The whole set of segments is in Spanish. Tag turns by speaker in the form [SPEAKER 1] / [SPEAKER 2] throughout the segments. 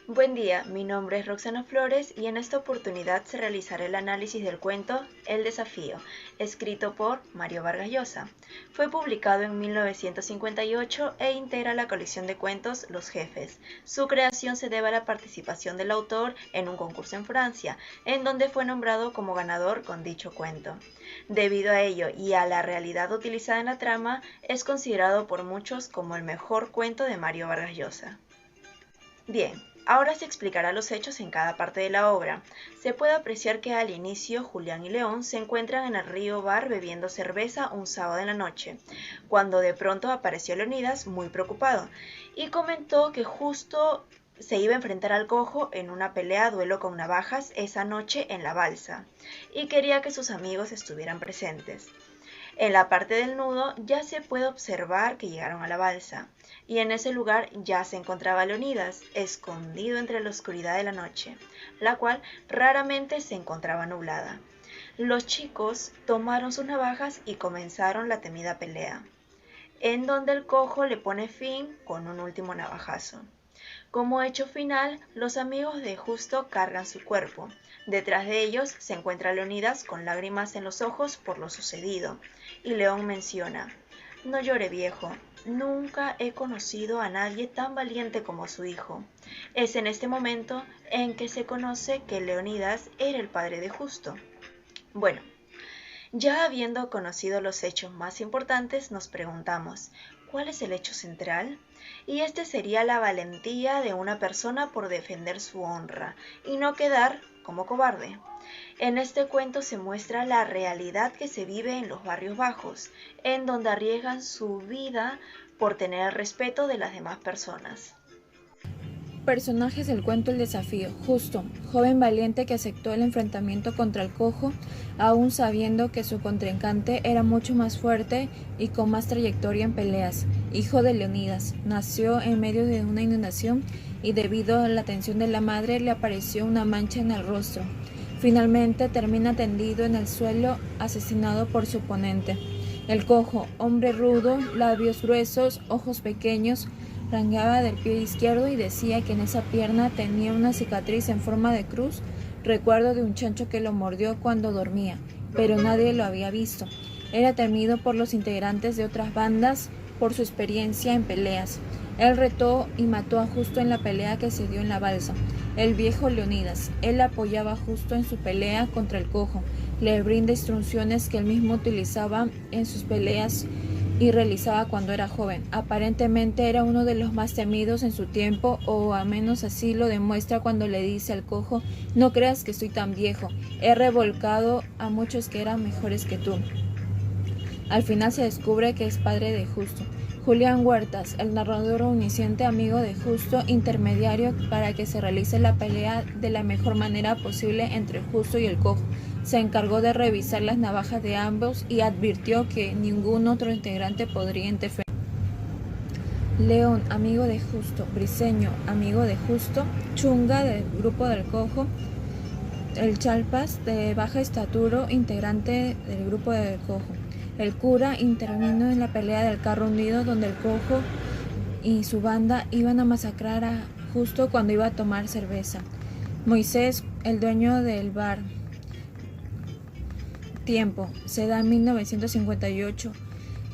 [SPEAKER 1] Buen día, mi nombre es Roxana Flores y en esta oportunidad se realizará el análisis del cuento El desafío, escrito por Mario Vargas Llosa. Fue publicado en 1958 e integra la colección de cuentos Los Jefes. Su creación se debe a la participación del autor en un concurso en Francia, en donde fue nombrado como ganador con dicho cuento. Debido a ello y a la realidad utilizada en la trama, es considerado por muchos como el mejor cuento de Mario Vargas Llosa. Bien, ahora se explicará los hechos en cada parte de la obra. Se puede apreciar que al inicio Julián y León se encuentran en el río bar bebiendo cerveza un sábado en la noche, cuando de pronto apareció Leonidas muy preocupado y comentó que justo se iba a enfrentar al cojo en una pelea a duelo con navajas esa noche en la balsa y quería que sus amigos estuvieran presentes. En la parte del nudo ya se puede observar que llegaron a la balsa, y en ese lugar ya se encontraba Leonidas, escondido entre la oscuridad de la noche, la cual raramente se encontraba nublada. Los chicos tomaron sus navajas y comenzaron la temida pelea, en donde el cojo le pone fin con un último navajazo. Como hecho final, los amigos de Justo cargan su cuerpo. Detrás de ellos se encuentra Leonidas con lágrimas en los ojos por lo sucedido, y León menciona: "No llore, viejo, nunca he conocido a nadie tan valiente como su hijo". Es en este momento en que se conoce que Leonidas era el padre de Justo. Bueno, ya habiendo conocido los hechos más importantes, nos preguntamos, ¿cuál es el hecho central? Y este sería la valentía de una persona por defender su honra y no quedar como cobarde. En este cuento se muestra la realidad que se vive en los barrios bajos, en donde arriesgan su vida por tener el respeto de las demás personas.
[SPEAKER 2] Personajes del cuento El desafío. Justo, joven valiente que aceptó el enfrentamiento contra el cojo, aún sabiendo que su contrincante era mucho más fuerte y con más trayectoria en peleas. Hijo de Leonidas, nació en medio de una inundación y debido a la atención de la madre le apareció una mancha en el rostro. Finalmente termina tendido en el suelo, asesinado por su oponente. El cojo, hombre rudo, labios gruesos, ojos pequeños, rangueaba del pie izquierdo y decía que en esa pierna tenía una cicatriz en forma de cruz, recuerdo de un chancho que lo mordió cuando dormía, pero nadie lo había visto. Era temido por los integrantes de otras bandas por su experiencia en peleas. Él retó y mató a Justo en la pelea que se dio en la balsa. El viejo Leonidas, él apoyaba a Justo en su pelea contra el cojo, le brinda instrucciones que él mismo utilizaba en sus peleas y realizaba cuando era joven. Aparentemente era uno de los más temidos en su tiempo, o al menos así lo demuestra cuando le dice al cojo: "No creas que estoy tan viejo, he revolcado a muchos que eran mejores que tú". Al final se descubre que es padre de Justo. Julián Huertas, el narrador omnisciente, amigo de Justo, intermediario para que se realice la pelea de la mejor manera posible entre Justo y el cojo. Se encargó de revisar las navajas de ambos y advirtió que ningún otro integrante podría interferir. León, amigo de Justo; Briceño, amigo de Justo; Chunga, del grupo del cojo; el Chalpas, de baja estatura, integrante del grupo del cojo. El cura intervino en la pelea del carro hundido, donde el cojo y su banda iban a masacrar a Justo cuando iba a tomar cerveza. Moisés, el dueño del bar Tiempo, se da en 1958.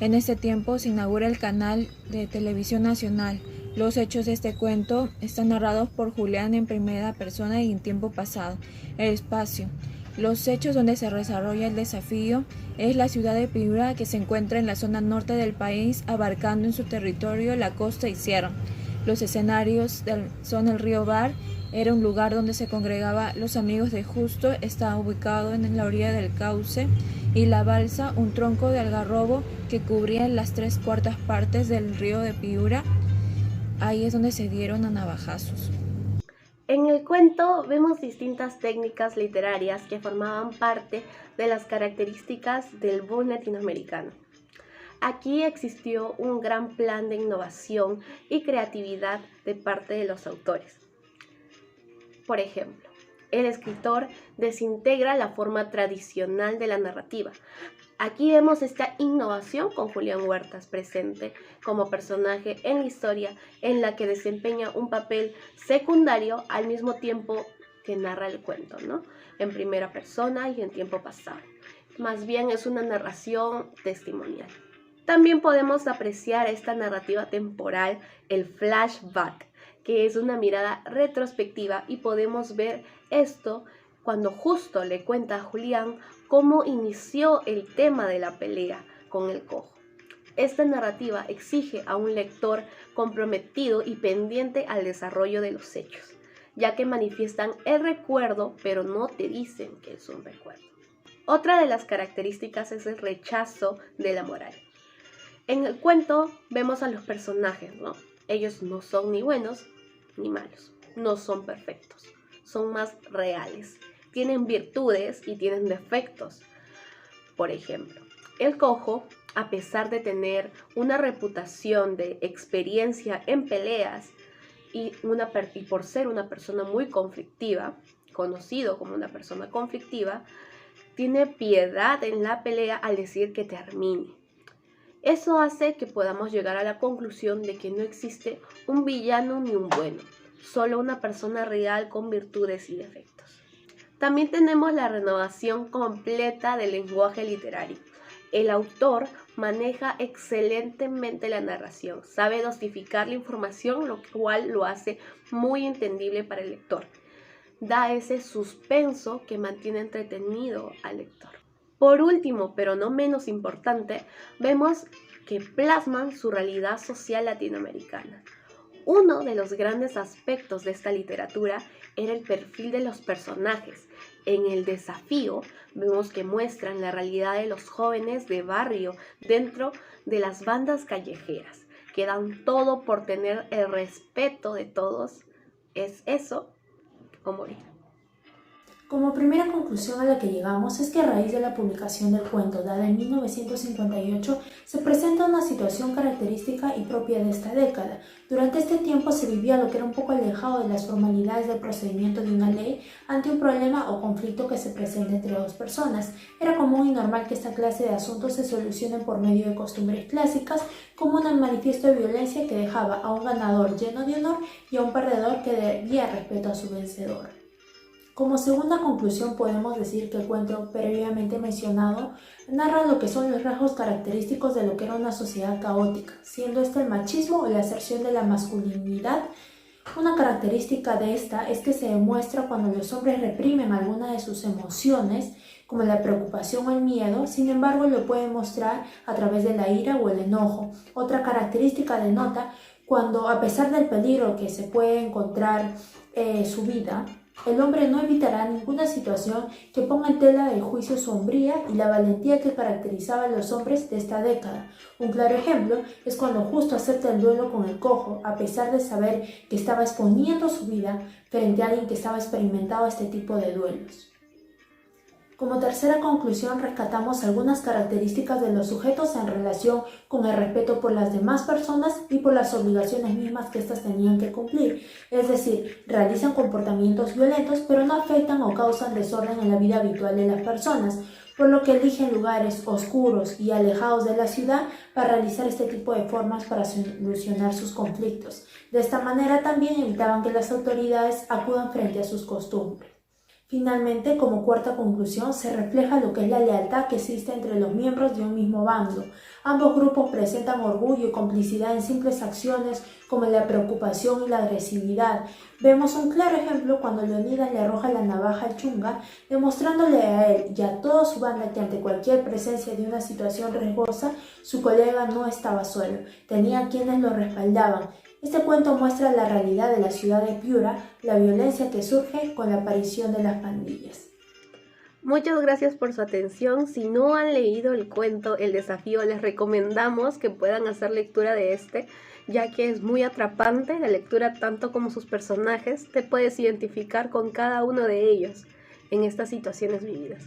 [SPEAKER 2] En este tiempo se inaugura el canal de televisión nacional. Los hechos de este cuento están narrados por Julián en primera persona y en tiempo pasado. El espacio. Los hechos donde se desarrolla el desafío es la ciudad de Piura, que se encuentra en la zona norte del país, abarcando en su territorio la costa y sierra. Los escenarios son el río Bar, era un lugar donde se congregaban los amigos de Justo, estaba ubicado en la orilla del cauce, y la balsa, un tronco de algarrobo que cubría las 3/4 partes del río de Piura. Ahí es donde se dieron a navajazos.
[SPEAKER 3] En el cuento vemos distintas técnicas literarias que formaban parte de las características del boom latinoamericano. Aquí existió un gran plan de innovación y creatividad de parte de los autores. Por ejemplo, el escritor desintegra la forma tradicional de la narrativa, Aquí vemos esta innovación con Julián Huertas presente como personaje en la historia en la que desempeña un papel secundario al mismo tiempo que narra el cuento, ¿no? En primera persona y en tiempo pasado. Más bien es una narración testimonial. También podemos apreciar esta narrativa temporal, el flashback, que es una mirada retrospectiva y podemos ver esto cuando justo le cuenta a Julián cómo inició el tema de la pelea con el cojo. Esta narrativa exige a un lector comprometido y pendiente al desarrollo de los hechos, ya que manifiestan el recuerdo, pero no te dicen que es un recuerdo. Otra de las características es el rechazo de la moral. En el cuento vemos a los personajes, ¿no? Ellos no son ni buenos ni malos, no son perfectos, son más reales. Tienen virtudes y tienen defectos. Por ejemplo, el cojo, a pesar de tener una reputación de experiencia en peleas y por ser una persona muy conflictiva, conocido como una persona conflictiva, tiene piedad en la pelea al decir que termine. Eso hace que podamos llegar a la conclusión de que no existe un villano ni un bueno, solo una persona real con virtudes y defectos. También tenemos la renovación completa del lenguaje literario. El autor maneja excelentemente la narración, sabe dosificar la información, lo cual lo hace muy entendible para el lector. Da ese suspenso que mantiene entretenido al lector. Por último, pero no menos importante, vemos que plasman su realidad social latinoamericana. Uno de los grandes aspectos de esta literatura era el perfil de los personajes. En El Desafío vemos que muestran la realidad de los jóvenes de barrio dentro de las bandas callejeras, que dan todo por tener el respeto de todos. ¿Es eso o morir?
[SPEAKER 4] Como primera conclusión a la que llegamos es que a raíz de la publicación del cuento, dada en 1958, se presenta una situación característica y propia de esta década. Durante este tiempo se vivía lo que era un poco alejado de las formalidades del procedimiento de una ley ante un problema o conflicto que se presenta entre dos personas. Era común y normal que esta clase de asuntos se solucionen por medio de costumbres clásicas, como un manifiesto de violencia que dejaba a un ganador lleno de honor y a un perdedor que debía respeto a su vencedor. Como segunda conclusión podemos decir que el cuento previamente mencionado narra lo que son los rasgos característicos de lo que era una sociedad caótica, siendo este el machismo o la aserción de la masculinidad. Una característica de esta es que se demuestra cuando los hombres reprimen alguna de sus emociones, como la preocupación o el miedo, sin embargo lo pueden mostrar a través de la ira o el enojo. Otra característica denota cuando, a pesar del peligro que se puede encontrar su vida, el hombre no evitará ninguna situación que ponga en tela de juicio su hombría y la valentía que caracterizaba a los hombres de esta década. Un claro ejemplo es cuando justo acepta el duelo con el cojo, a pesar de saber que estaba exponiendo su vida frente a alguien que estaba experimentando este tipo de duelos. Como tercera conclusión, rescatamos algunas características de los sujetos en relación con el respeto por las demás personas y por las obligaciones mismas que éstas tenían que cumplir. Es decir, realizan comportamientos violentos, pero no afectan o causan desorden en la vida habitual de las personas, por lo que eligen lugares oscuros y alejados de la ciudad para realizar este tipo de formas para solucionar sus conflictos. De esta manera también evitaban que las autoridades acudan frente a sus costumbres. Finalmente, como cuarta conclusión, se refleja lo que es la lealtad que existe entre los miembros de un mismo bando. Ambos grupos presentan orgullo y complicidad en simples acciones como la preocupación y la agresividad. Vemos un claro ejemplo cuando Leonidas le arroja la navaja al Chunga, demostrándole a él y a toda su banda que ante cualquier presencia de una situación riesgosa, su colega no estaba solo, tenía quienes lo respaldaban. Este cuento muestra la realidad de la ciudad de Piura, la violencia que surge con la aparición de las pandillas.
[SPEAKER 3] Muchas gracias por su atención. Si no han leído el cuento El Desafío, les recomendamos que puedan hacer lectura de ya que es muy atrapante la lectura tanto como sus personajes. Te puedes identificar con cada uno de ellos en estas situaciones vividas.